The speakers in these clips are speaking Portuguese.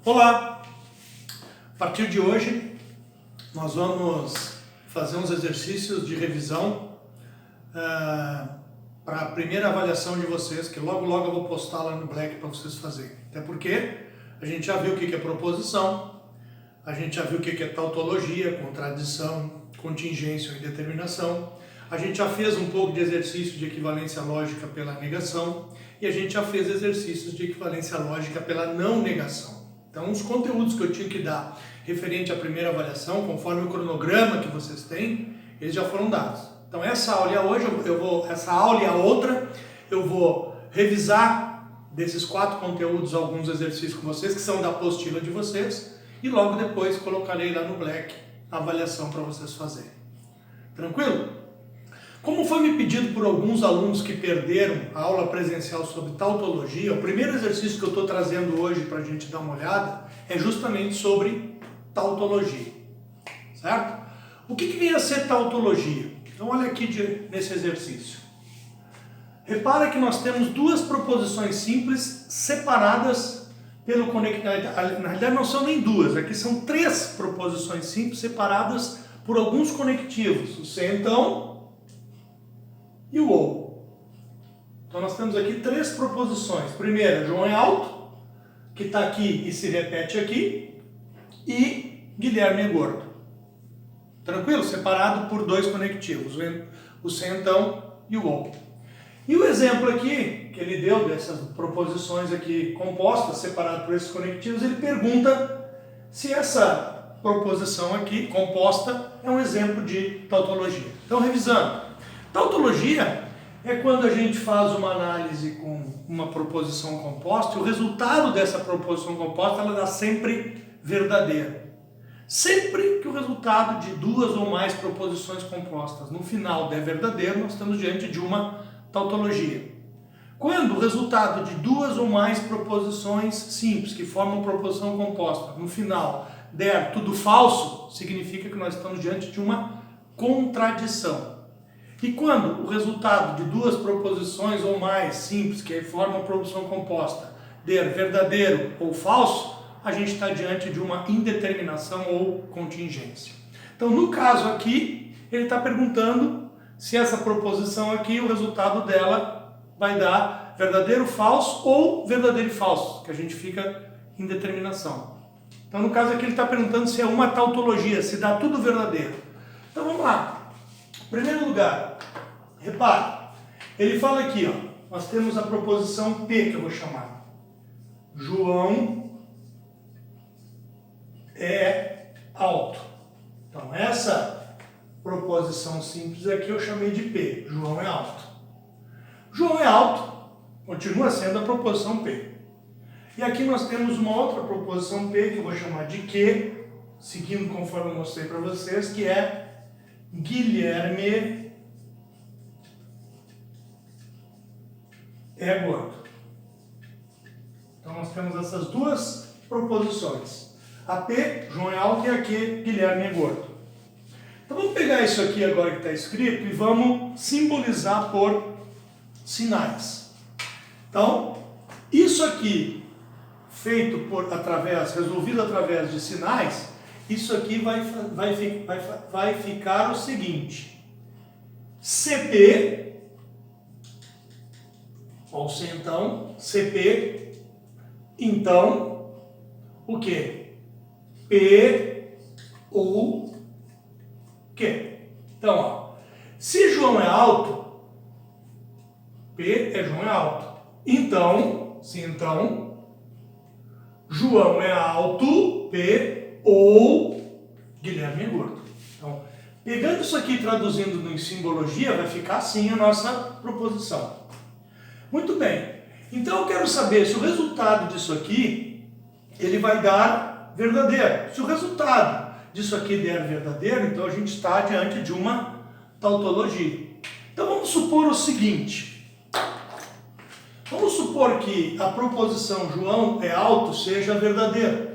Olá! A partir de hoje nós vamos fazer uns exercícios de revisão para a primeira avaliação de vocês, que logo eu vou postar lá no Black para vocês fazerem. Até porque a gente já viu o que é proposição, a gente já viu o que é tautologia, contradição, contingência ou indeterminação, a gente já fez um pouco de exercício de equivalência lógica pela negação e a gente já fez exercícios de equivalência lógica pela não negação. Então, os conteúdos que eu tinha que dar referente à primeira avaliação, conforme o cronograma que vocês têm, eles já foram dados. Então, essa aula e a hoje, essa aula e a outra, eu vou revisar desses 4 conteúdos alguns exercícios com vocês, que são da apostila de vocês, e logo depois colocarei lá no Black a avaliação para vocês fazerem. Tranquilo? Como foi me pedido por alguns alunos que perderam a aula presencial sobre tautologia, o primeiro exercício que eu estou trazendo hoje para a gente dar uma olhada é justamente sobre tautologia, certo? O que vem a ser tautologia? Então olha aqui nesse exercício. Repara que nós temos 2 proposições simples separadas pelo conectivo. Na realidade não são nem 2, aqui são 3 proposições simples separadas por alguns conectivos. O se então e o ou. Então nós temos aqui 3 proposições. Primeira, João é alto, que está aqui e se repete aqui, e Guilherme é gordo. Tranquilo? Separado por 2 conectivos, o se então e o ou. E o exemplo aqui que ele deu dessas proposições aqui compostas, separadas por esses conectivos, ele pergunta se essa proposição aqui composta é um exemplo de tautologia. Então, revisando. Tautologia é quando a gente faz uma análise com uma proposição composta e o resultado dessa proposição composta ela dá sempre verdadeiro. Sempre que o resultado de 2 ou mais proposições compostas no final der verdadeiro, nós estamos diante de uma tautologia. Quando o resultado de 2 ou mais proposições simples que formam proposição composta no final der tudo falso, significa que nós estamos diante de uma contradição. E quando o resultado de 2 proposições ou mais simples, que formam proposição composta, der verdadeiro ou falso, a gente está diante de uma indeterminação ou contingência. Então, no caso aqui, ele está perguntando se essa proposição aqui, o resultado dela vai dar verdadeiro, falso ou verdadeiro e falso, que a gente fica em determinação. Então, no caso aqui, ele está perguntando se é uma tautologia, se dá tudo verdadeiro. Então, vamos lá. Em primeiro lugar, repare, ele fala aqui, ó, nós temos a proposição P, que eu vou chamar. João é alto. Então, essa proposição simples aqui eu chamei de P. João é alto. João é alto, continua sendo a proposição P. E aqui nós temos uma outra proposição P, que eu vou chamar de Q, seguindo conforme eu mostrei para vocês, que é Guilherme é gordo. Então nós temos essas 2 proposições. A P, João é alto, e a Q, Guilherme é gordo. Então vamos pegar isso aqui agora que está escrito e vamos simbolizar por sinais. Então, isso aqui feito resolvido através de sinais, isso aqui vai ficar o seguinte. CP, ou se então, CP, então, o quê? P ou Q. Então, ó, se João é alto, P é João é alto. Então, se então, João é alto, P ou Guilherme é gordo. Então, pegando isso aqui e traduzindo em simbologia, vai ficar assim a nossa proposição. Muito bem. Então eu quero saber se o resultado disso aqui, ele vai dar verdadeiro. Se o resultado disso aqui der verdadeiro, então a gente está diante de uma tautologia. Então vamos supor o seguinte. Vamos supor que a proposição João é alto seja verdadeira.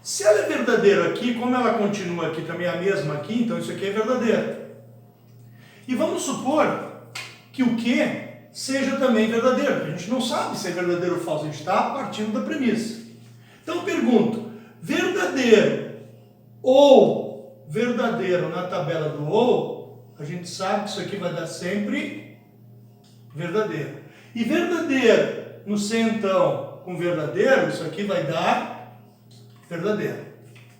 Se ela é verdadeira aqui, como ela continua aqui também a mesma aqui, então isso aqui é verdadeiro. E vamos supor que o Q seja também verdadeiro. A gente não sabe se é verdadeiro ou falso, a gente está partindo da premissa. Então eu pergunto, verdadeiro ou verdadeiro na tabela do ou, a gente sabe que isso aqui vai dar sempre verdadeiro. E verdadeiro no C então com verdadeiro, isso aqui vai dar verdadeiro.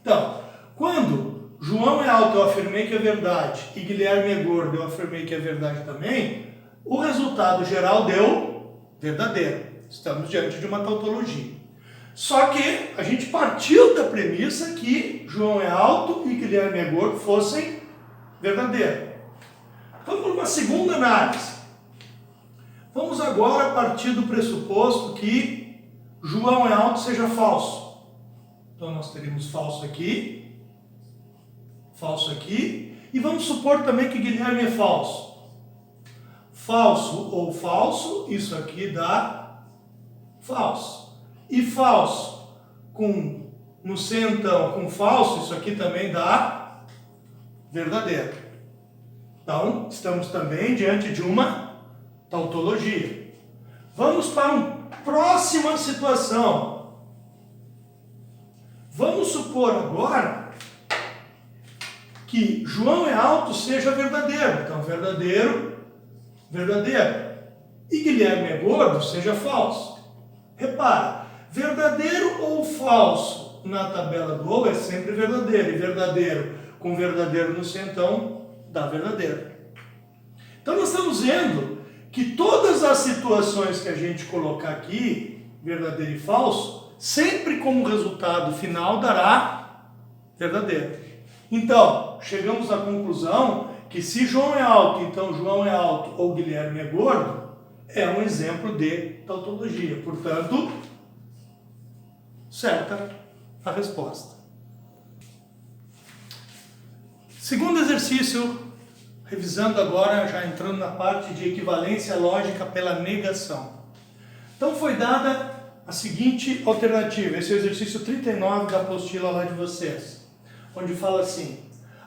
Então, quando João é alto, eu afirmei que é verdade, e Guilherme é gordo, eu afirmei que é verdade também, o resultado geral deu verdadeiro. Estamos diante de uma tautologia. Só que a gente partiu da premissa que João é alto e Guilherme é gordo fossem verdadeiros. Vamos para uma segunda análise. Vamos agora partir do pressuposto que João é alto seja falso. Então nós teríamos falso aqui, e vamos supor também que Guilherme é falso. Falso ou falso, isso aqui dá falso. E falso no C então com falso, isso aqui também dá verdadeiro. Então, estamos também diante de uma tautologia. Vamos para uma próxima situação. Vamos supor agora que João é alto seja verdadeiro. Então, verdadeiro. E Guilherme é gordo seja falso. Repara, verdadeiro ou falso na tabela do ou é sempre verdadeiro. E verdadeiro com verdadeiro no C, então, dá verdadeiro. Então, nós estamos vendo que todas as situações que a gente colocar aqui, verdadeiro e falso, sempre como resultado final dará verdadeiro. Então, chegamos à conclusão que se João é alto, então João é alto ou Guilherme é gordo, é um exemplo de tautologia. Portanto, certa a resposta. Segundo exercício, revisando agora, já entrando na parte de equivalência lógica pela negação. Então foi dada a seguinte alternativa, esse é o exercício 39 da apostila lá de vocês, onde fala assim,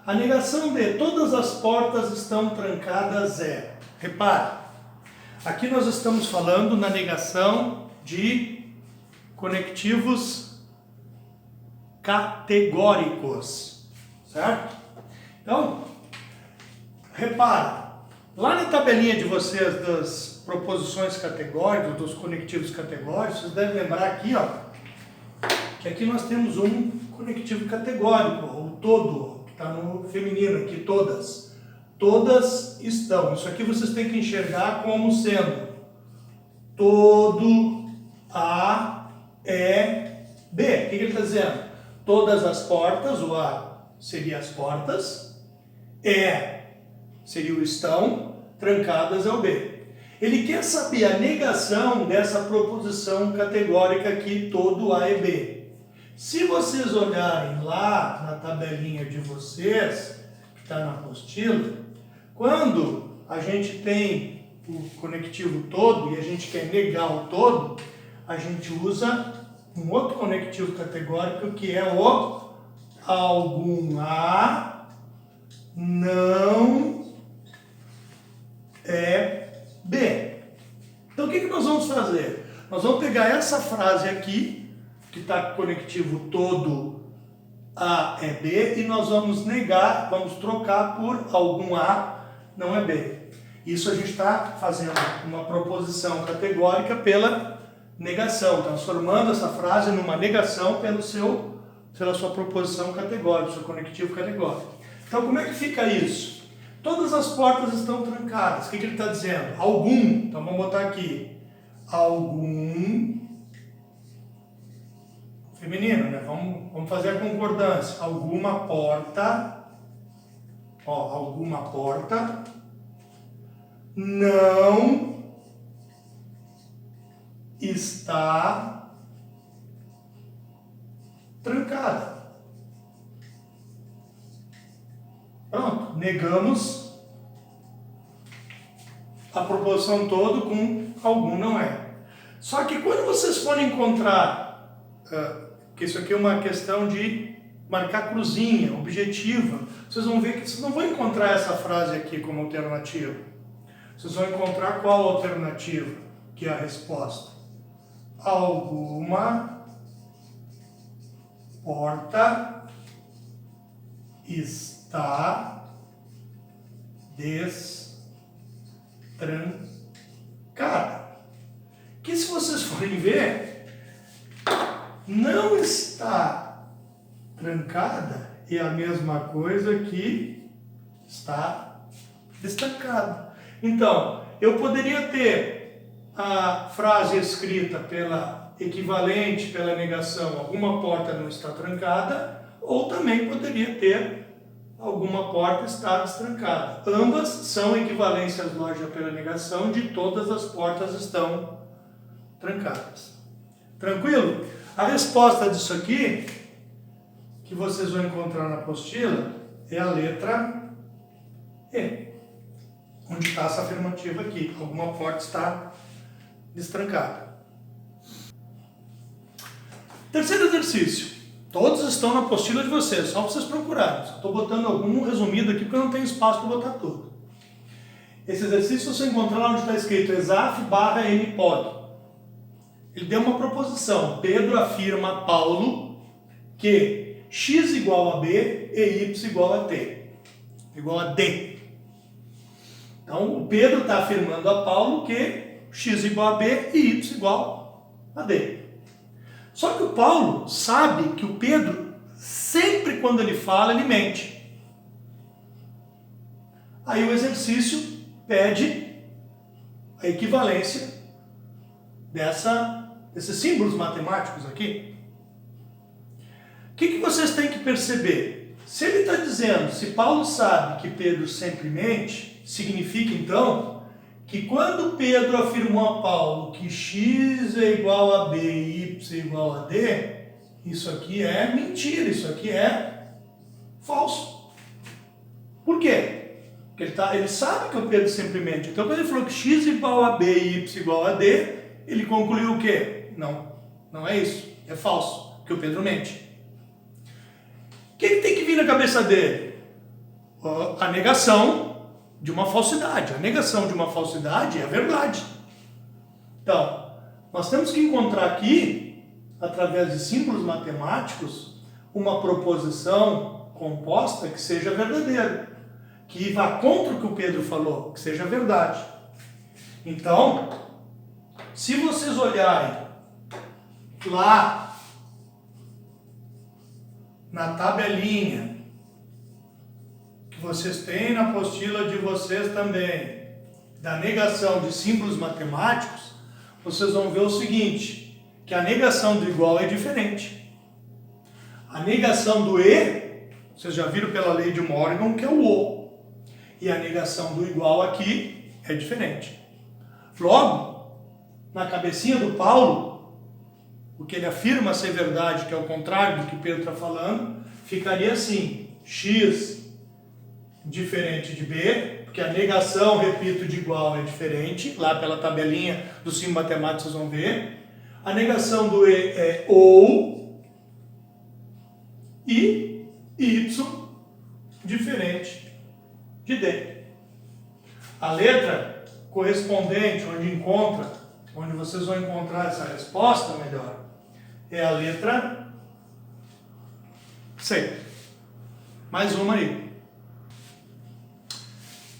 a negação de todas as portas estão trancadas é, repare, aqui nós estamos falando na negação de conectivos categóricos, certo? Então, repara, lá na tabelinha de vocês das proposições categóricas, dos conectivos categóricos, vocês devem lembrar aqui, ó, que aqui nós temos um conectivo categórico, ou todo, que está no feminino aqui, todas. Todas estão. Isso aqui vocês têm que enxergar como sendo todo A, E, B. O que ele está dizendo? Todas as portas, o A seria as portas, E seria o estão, trancadas é o B. Ele quer saber a negação dessa proposição categórica aqui, todo A e B. Se vocês olharem lá na tabelinha de vocês, que está na apostila, quando a gente tem o conectivo todo e a gente quer negar o todo, a gente usa um outro conectivo categórico que é o algum A não é B. Então o que nós vamos fazer? Nós vamos pegar essa frase aqui, que está com conectivo todo A é B, e nós vamos negar, vamos trocar por algum A não é B. Isso a gente está fazendo uma proposição categórica pela negação, transformando essa frase numa negação pela sua proposição categórica, seu conectivo categórico. Então como é que fica isso? Todas as portas estão trancadas. O que ele está dizendo? Algum. Então vamos botar aqui. Algum. Feminino, né? Vamos fazer a concordância. Alguma porta. Ó, alguma porta. Não está trancada. Pronto, negamos a proposição todo com algum não é. Só que quando vocês forem encontrar, que isso aqui é uma questão de marcar cruzinha, objetiva, vocês vão ver que vocês não vão encontrar essa frase aqui como alternativa. vocês vão encontrar qual alternativa que é a resposta? Alguma porta está destrancada. Que se vocês forem ver, não está trancada é a mesma coisa que está destrancada. Então, eu poderia ter a frase escrita pela equivalente, pela negação, alguma porta não está trancada, ou também poderia ter alguma porta está destrancada. Ambas são equivalências lógicas pela negação de todas as portas estão trancadas. Tranquilo? A resposta disso aqui, que vocês vão encontrar na apostila, é a letra E. Onde está essa afirmativa aqui. Alguma porta está destrancada. Terceiro exercício. Todos estão na apostila de vocês, só para vocês procurarem. Só estou botando algum resumido aqui porque eu não tenho espaço para botar tudo. Esse exercício você encontrar lá onde está escrito exaf/mpod. Ele deu uma proposição. Pedro afirma a Paulo que x igual a b e y igual a t. Igual a d. Então, o Pedro está afirmando a Paulo que x igual a b e y igual a d. Só que o Paulo sabe que o Pedro, sempre quando ele fala, ele mente. Aí o exercício pede a equivalência desses símbolos matemáticos aqui. O que vocês têm que perceber? Se ele está dizendo, se Paulo sabe que Pedro sempre mente, significa então que quando Pedro afirmou a Paulo que x é igual a b e y é igual a d, isso aqui é mentira, isso aqui é falso. Por quê? Porque ele sabe que o Pedro sempre mente. Então quando ele falou que x é igual a b e y é igual a d, ele concluiu o quê? Não é isso, é falso, que o Pedro mente. O que tem que vir na cabeça dele? A negação de uma falsidade. A negação de uma falsidade é a verdade. Então, nós temos que encontrar aqui, através de símbolos matemáticos, uma proposição composta que seja verdadeira, que vá contra o que o Pedro falou, que seja verdade. Então, se vocês olharem lá na tabelinha que vocês têm na apostila de vocês também, da negação de símbolos matemáticos, vocês vão ver o seguinte, que a negação do igual é diferente. A negação do e, vocês já viram pela lei de Morgan, que é o o. E a negação do igual aqui é diferente. Logo, na cabecinha do Paulo, o que ele afirma ser verdade, que é o contrário do que Pedro está falando, ficaria assim, x diferente de b, porque a negação, repito, de igual é diferente, lá pela tabelinha do símbolo matemático vocês vão ver. A negação do e é ou, e y diferente de d. A letra correspondente, onde vocês vão encontrar essa resposta melhor, é a letra C. Mais uma aí.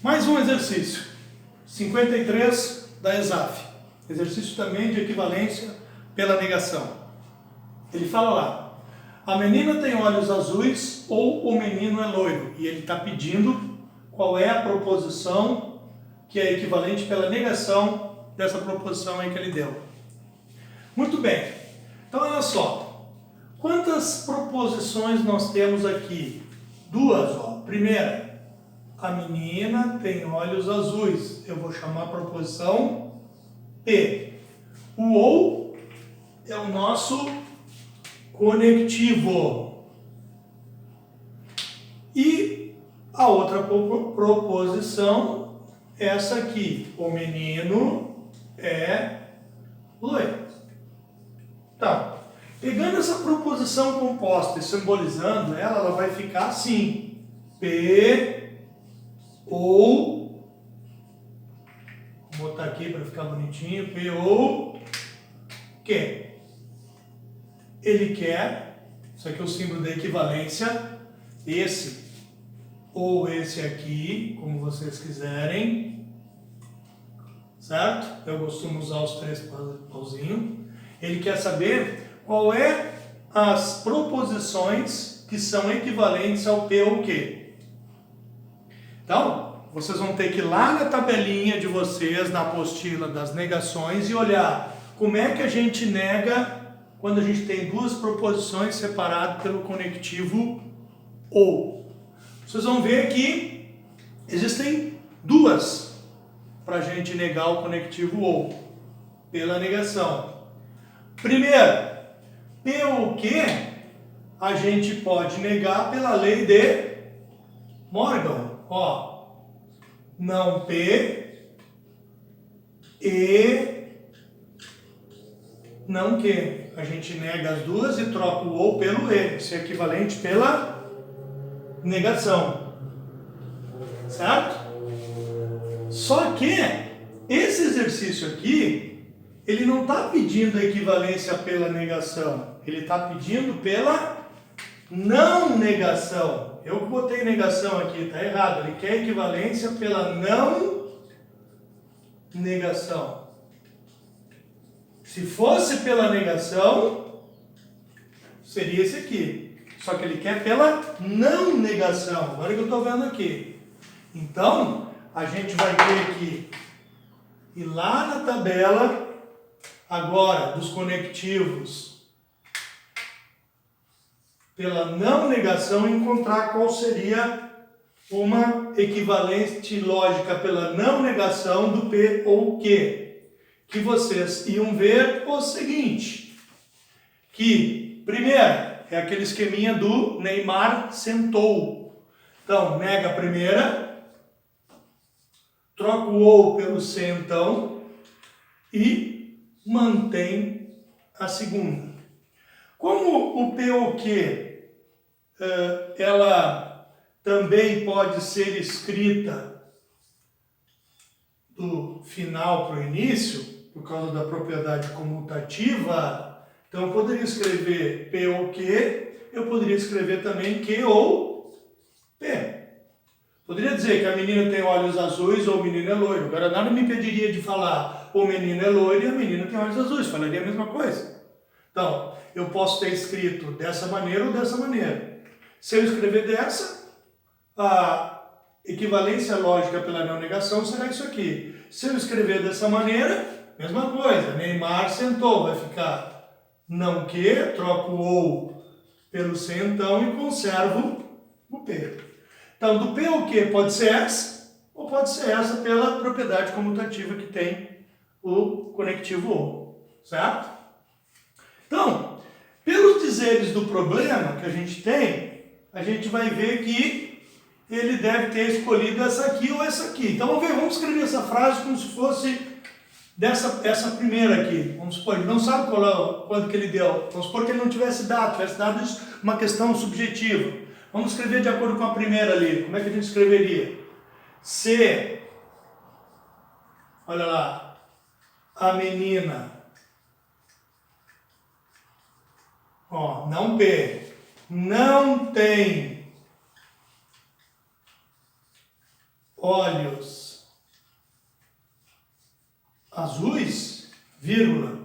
Mais um exercício. 53 da ESAF. Exercício também de equivalência pela negação. Ele fala lá, a menina tem olhos azuis ou o menino é loiro. E ele está pedindo qual é a proposição que é equivalente pela negação dessa proposição aí que ele deu. Muito bem. Então, olha só. Quantas proposições nós temos aqui? Duas, ó. Primeira, a menina tem olhos azuis. Eu vou chamar a proposição P. O ou é o nosso conectivo. E a outra proposição é essa aqui. O menino é loiro. Tá. Pegando essa proposição composta e simbolizando ela, ela vai ficar assim. P ou botar aqui para ficar bonitinho. P ou Q. Ele quer, isso aqui é o símbolo da equivalência, esse ou esse aqui, como vocês quiserem, certo? Eu costumo usar os 3 pauzinhos. Ele quer saber qual é as proposições que são equivalentes ao P ou Q. Então, vocês vão ter que ir lá na tabelinha de vocês, na apostila das negações, e olhar como é que a gente nega quando a gente tem duas proposições separadas pelo conectivo ou. Vocês vão ver que existem duas para a gente negar o conectivo ou, pela negação. Primeiro, P ou Q a gente pode negar pela lei de Morgan. Ó, não P e não Q. A gente nega as duas e troca o ou pelo e. Isso é equivalente pela negação. Certo? Só que esse exercício aqui, ele não está pedindo a equivalência pela negação. Ele está pedindo pela não negação. Eu botei negação aqui, está errado. Ele quer equivalência pela não negação. Se fosse pela negação, seria esse aqui. Só que ele quer pela não negação. Olha o que eu estou vendo aqui. Então, a gente vai ter que ir lá na tabela, agora, dos conectivos, pela não negação, e encontrar qual seria uma equivalente lógica pela não negação do P ou Q. Que vocês iam ver o seguinte, que, primeiro, é aquele esqueminha do Neymar sentou. Então, nega a primeira, troca o ou pelo sentão e mantém a segunda. Como o P ou Q, ela também pode ser escrita do final para o início, por causa da propriedade comutativa, então eu poderia escrever P ou Q, eu poderia escrever também Q ou P. Poderia dizer que a menina tem olhos azuis ou o menino é loiro. Agora nada me impediria de falar o menino é loiro e a menina tem olhos azuis, falaria a mesma coisa. Então, eu posso ter escrito dessa maneira ou dessa maneira. Se eu escrever dessa, a equivalência lógica pela não negação será isso aqui. Se eu escrever dessa maneira, mesma coisa, Neymar sentou, vai ficar não que, troco o ou pelo sentão e conservo o P. Então, do P ou Q pode ser essa, ou pode ser essa pela propriedade comutativa que tem o conectivo ou, certo? Então, pelos dizeres do problema que a gente tem, a gente vai ver que ele deve ter escolhido essa aqui ou essa aqui. Então, vamos escrever essa frase como se fosse essa primeira aqui. Vamos supor, ele não sabe quando que ele deu. Vamos supor que ele não tivesse dado isso uma questão subjetiva. Vamos escrever de acordo com a primeira ali. Como é que a gente escreveria? Se, olha lá, a menina, ó, não P, não tem olhos azuis, vírgula,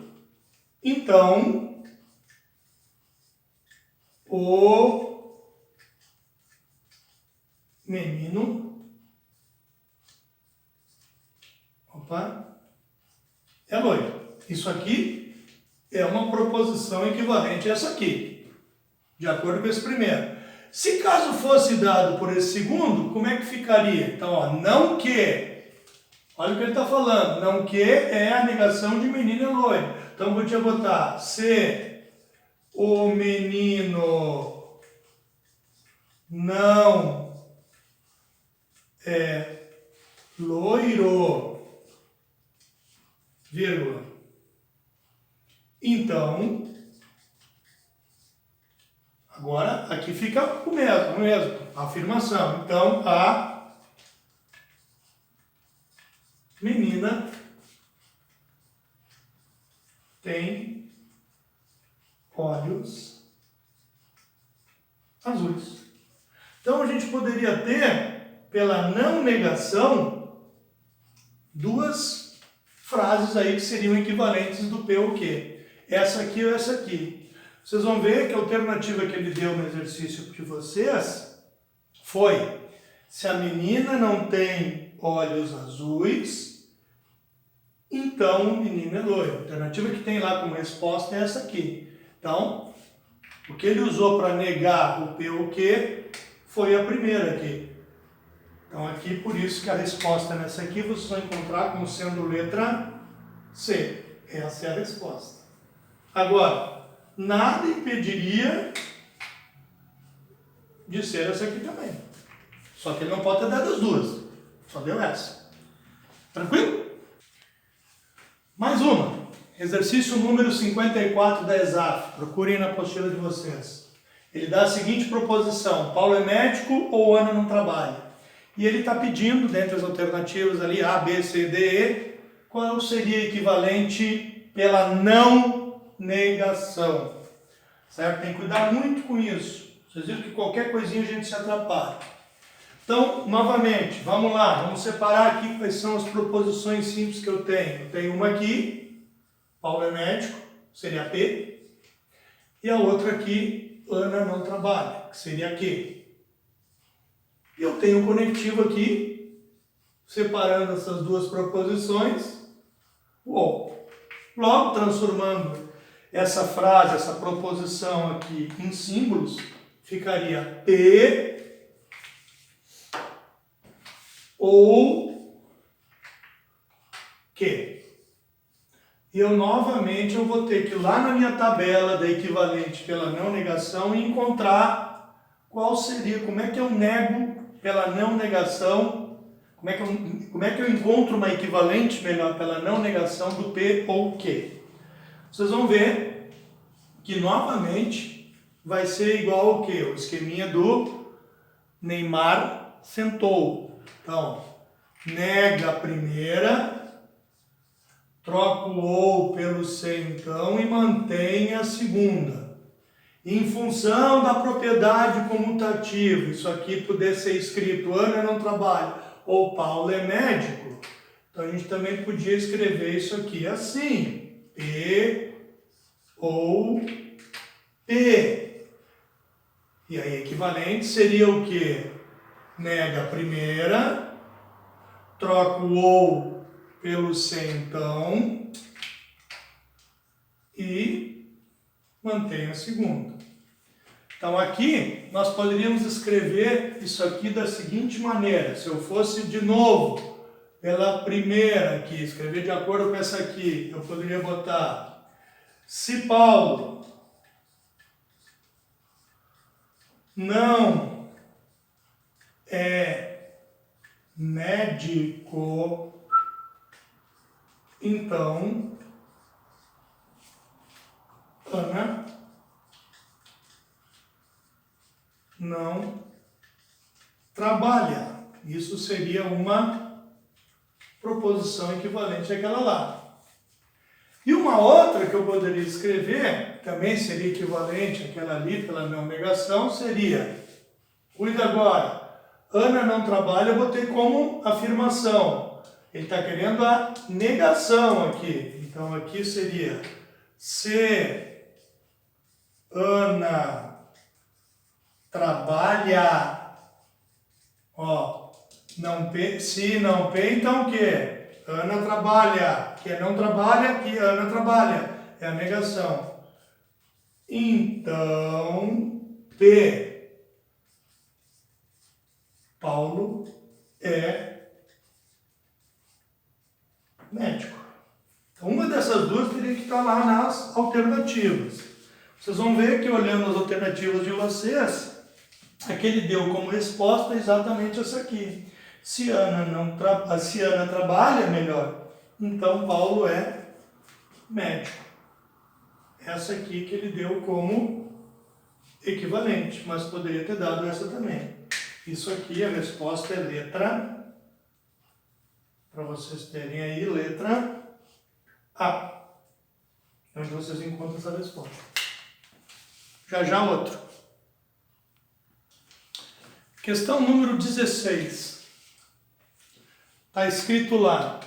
então o menino, é loiro. Isso aqui é uma proposição equivalente a essa aqui, de acordo com esse primeiro. Se caso fosse dado por esse segundo, como é que ficaria? Então, ó, não que, olha o que ele está falando, não que é a negação de menino é loiro. Então, eu podia botar se o menino não é loiro, vírgula, então, agora aqui fica o mesmo, a afirmação. Então, a menina tem olhos azuis. Então a gente poderia ter, pela não negação, duas frases aí que seriam equivalentes do P ou Q. Essa aqui ou essa aqui. Vocês vão ver que a alternativa que ele deu no exercício de vocês foi: se a menina não tem olhos azuis, então o menino é loiro. A alternativa que tem lá como resposta é essa aqui. Então, o que ele usou para negar o P ou Q foi a primeira aqui. Então aqui, por isso que a resposta nessa aqui vocês vão encontrar como sendo letra C. Essa é a resposta. Agora, nada impediria de ser essa aqui também. Só que ele não pode ter dado as duas. Só deu essa. Tranquilo? Mais uma. Exercício número 54 da ESAF. Procurem na apostila de vocês. Ele dá a seguinte proposição: Paulo é médico ou Ana não trabalha? E ele está pedindo, dentre as alternativas ali, A, B, C, D, E, qual seria equivalente pela não negação. Certo? Tem que cuidar muito com isso. Vocês viram que qualquer coisinha a gente se atrapalha. Então, novamente, vamos lá. Vamos separar aqui quais são as proposições simples que eu tenho. Eu tenho uma aqui, Paulo é médico, seria P. E a outra aqui, Ana não trabalha, que seria Q. E eu tenho um conectivo aqui, separando essas duas proposições, o OU. Logo, transformando essa frase, essa proposição aqui em símbolos, ficaria P ou Q. E eu novamente vou ter que ir lá na minha tabela da equivalente pela não negação e encontrar qual seria, como é que eu nego pela não negação, como é que eu encontro uma equivalente melhor pela não negação do P ou Q. Vocês vão ver que novamente vai ser igual ao quê? O esqueminha do Neymar sentou. Então, nega a primeira, troca o ou pelo C então e mantém a segunda. Em função da propriedade comutativa, isso aqui poder ser escrito Ana não trabalha ou Paulo é médico, então a gente também podia escrever isso aqui assim, P ou P. E aí equivalente seria o que? Nega a primeira, troca o ou pelo C então e mantém a segunda. Então aqui nós poderíamos escrever isso aqui da seguinte maneira. Se eu fosse de novo pela primeira aqui, escrever de acordo com essa aqui, eu poderia botar: se Paulo não é médico, então Ana não trabalha. Isso seria uma proposição equivalente àquela lá. E uma outra que eu poderia escrever, também seria equivalente àquela ali pela não negação, seria, cuida agora, Ana não trabalha, eu botei como afirmação. Ele está querendo a negação aqui. Então aqui seria: se Ana trabalha, ó, não P, se não P, então o que? Ana trabalha, que não trabalha, que Ana trabalha, é a negação. Então, P, Paulo é médico. Então, uma dessas duas teria que estar lá nas alternativas. Vocês vão ver que olhando as alternativas de vocês, a que ele deu como resposta é exatamente essa aqui. Se Ana trabalha, melhor, então Paulo é médico. Essa aqui que ele deu como equivalente, mas poderia ter dado essa também. Isso aqui, a resposta é letra, para vocês terem aí, letra A. É onde vocês encontram essa resposta. Já já outro. Questão número 16. Está escrito lá.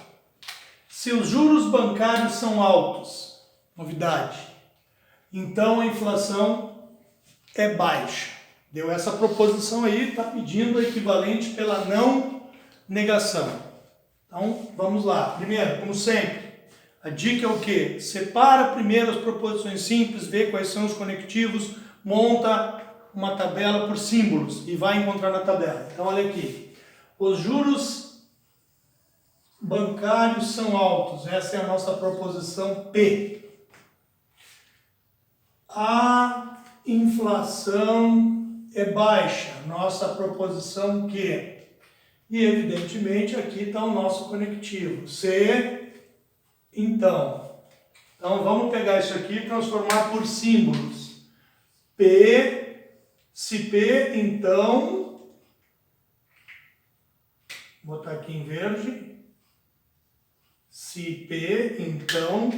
Se os juros bancários são altos, novidade, então a inflação é baixa. Deu essa proposição aí, está pedindo a equivalente pela não negação. Então, vamos lá. Primeiro, como sempre, a dica é o quê? Separa primeiro as proposições simples, vê quais são os conectivos, monta uma tabela por símbolos e vai encontrar na tabela. Então, olha aqui. Os juros bancários são altos. Essa é a nossa proposição P. A inflação é baixa. Nossa proposição Q. E, evidentemente, aqui está o nosso conectivo. C, então. Então, vamos pegar isso aqui e transformar por símbolos. P, se P, então... Vou botar aqui em verde. Se P, então,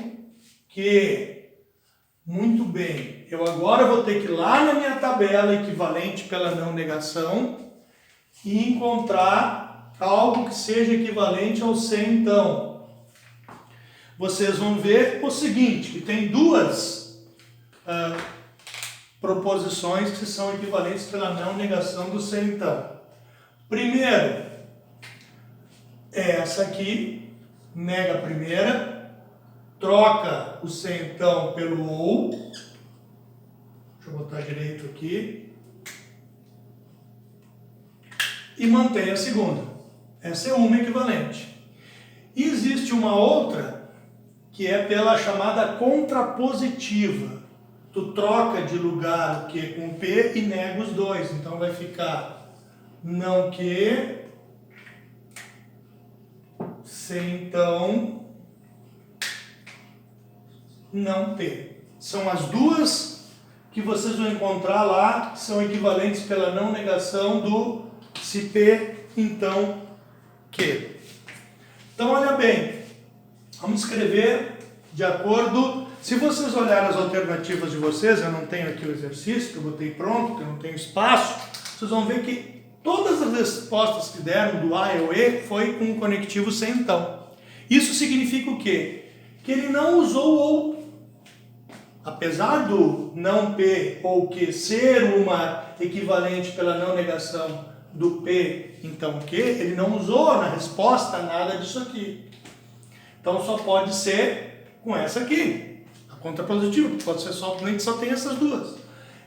Q. Muito bem. Eu agora vou ter que ir lá na minha tabela equivalente pela não negação e encontrar algo que seja equivalente ao C, então. Vocês vão ver o seguinte, que tem duas proposições que são equivalentes pela não negação do C, então. Primeiro, é essa aqui, nega a primeira, troca o C, então, pelo ou. Deixa eu botar direito aqui. E mantém a segunda. Essa é uma equivalente. E existe uma outra que é pela chamada contrapositiva. Tu troca de lugar o Q com o P e nega os dois. Então vai ficar não Q, C, então, não P. São as duas que vocês vão encontrar lá, que são equivalentes pela não negação do se P, então, Q. Então, olha bem, vamos escrever de acordo... Se vocês olharem as alternativas de vocês, eu não tenho aqui o exercício, que eu botei pronto, que eu não tenho espaço, vocês vão ver que todas as respostas que deram do A ao E foi com o conectivo C, então. Isso significa o quê? Que ele não usou ou. Apesar do não P ou Q ser uma equivalente pela não negação do P, então Q, ele não usou na resposta nada disso aqui. Então só pode ser com essa aqui, a contrapositiva, porque pode ser somente só tem essas duas.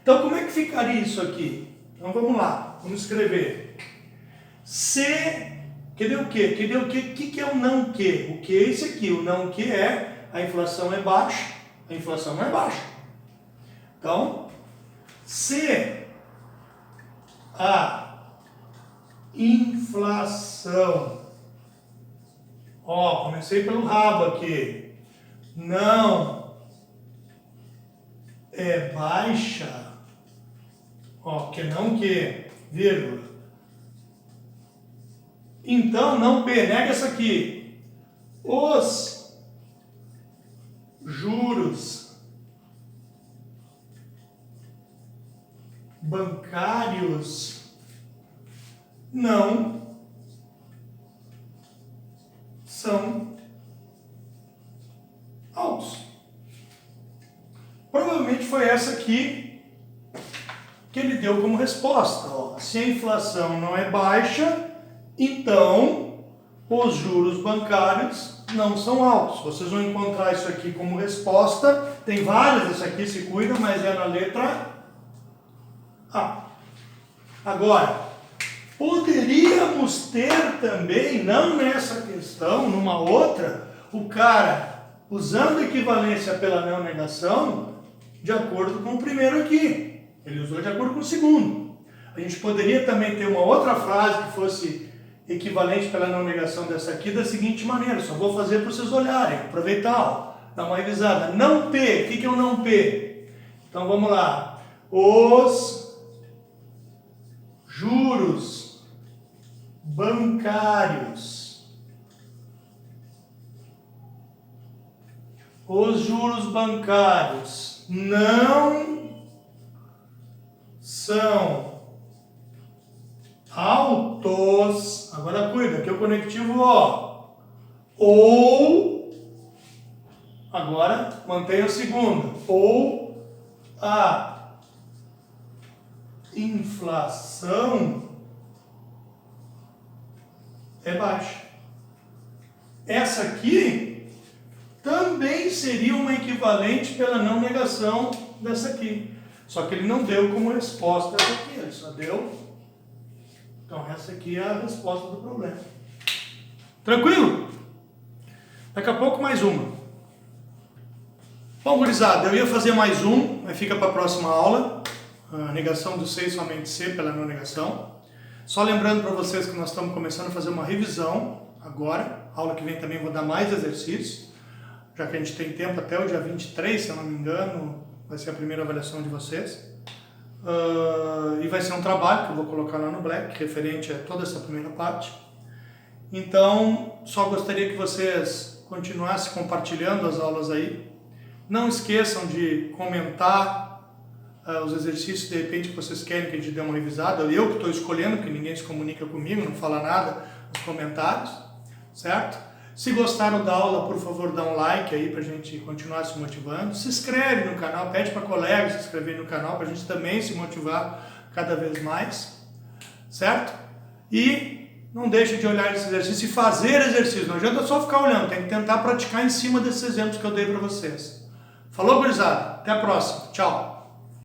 Então como é que ficaria isso aqui? Então vamos lá, vamos escrever. C, cadê o Q? Cadê o Q? O que é o não Q? O Q é esse aqui, o não Q é a inflação é baixa, a inflação não é baixa. Então, se a inflação, ó, comecei pelo rabo aqui, não é baixa, ó, que não que, vírgula. Então, não P, nega essa aqui. Os juros bancários não são altos. Provavelmente foi essa aqui que ele deu como resposta. Ó. Se a inflação não é baixa, então os juros bancários não são altos. Vocês vão encontrar isso aqui como resposta. Tem várias, essa aqui se cuida, mas é na letra A. Agora, poderíamos ter também, não nessa questão, numa outra, o cara usando equivalência pela não negação de acordo com o primeiro aqui. Ele usou de acordo com o segundo. A gente poderia também ter uma outra frase que fosse equivalente pela não negação dessa aqui da seguinte maneira. Só vou fazer para vocês olharem, aproveitar, ó, dar uma revisada. Não P, o que é o não P? Então vamos lá. Os juros bancários. os juros bancários não são altos, agora cuida, aqui é o conectivo O, ou, agora mantenha o segundo, ou a inflação é baixa. Essa aqui também seria uma equivalente pela não negação dessa aqui. Só que ele não deu como resposta essa aqui, ele só deu. Então essa aqui é a resposta do problema. Tranquilo? Daqui a pouco mais uma. Bom, gurizada, eu ia fazer mais um, mas fica para a próxima aula. A negação do C, somente C pela não negação. Só lembrando para vocês que nós estamos começando a fazer uma revisão agora. A aula que vem também vou dar mais exercícios, já que a gente tem tempo até o dia 23, se eu não me engano, vai ser a primeira avaliação de vocês. E vai ser um trabalho que eu vou colocar lá no Black, referente a toda essa primeira parte. Então, só gostaria que vocês continuassem compartilhando as aulas aí. Não esqueçam de comentar os exercícios, de repente, que vocês querem que a gente dê uma revisada. Eu que estou escolhendo, porque ninguém se comunica comigo, não fala nada nos comentários, certo? Se gostaram da aula, por favor, dá um like aí para a gente continuar se motivando. Se inscreve no canal, pede para colegas se inscreverem no canal para a gente também se motivar cada vez mais, certo? E não deixe de olhar esse exercício e fazer exercício. Não adianta só ficar olhando, tem que tentar praticar em cima desses exemplos que eu dei para vocês. Falou, gurizada? Até a próxima. Tchau.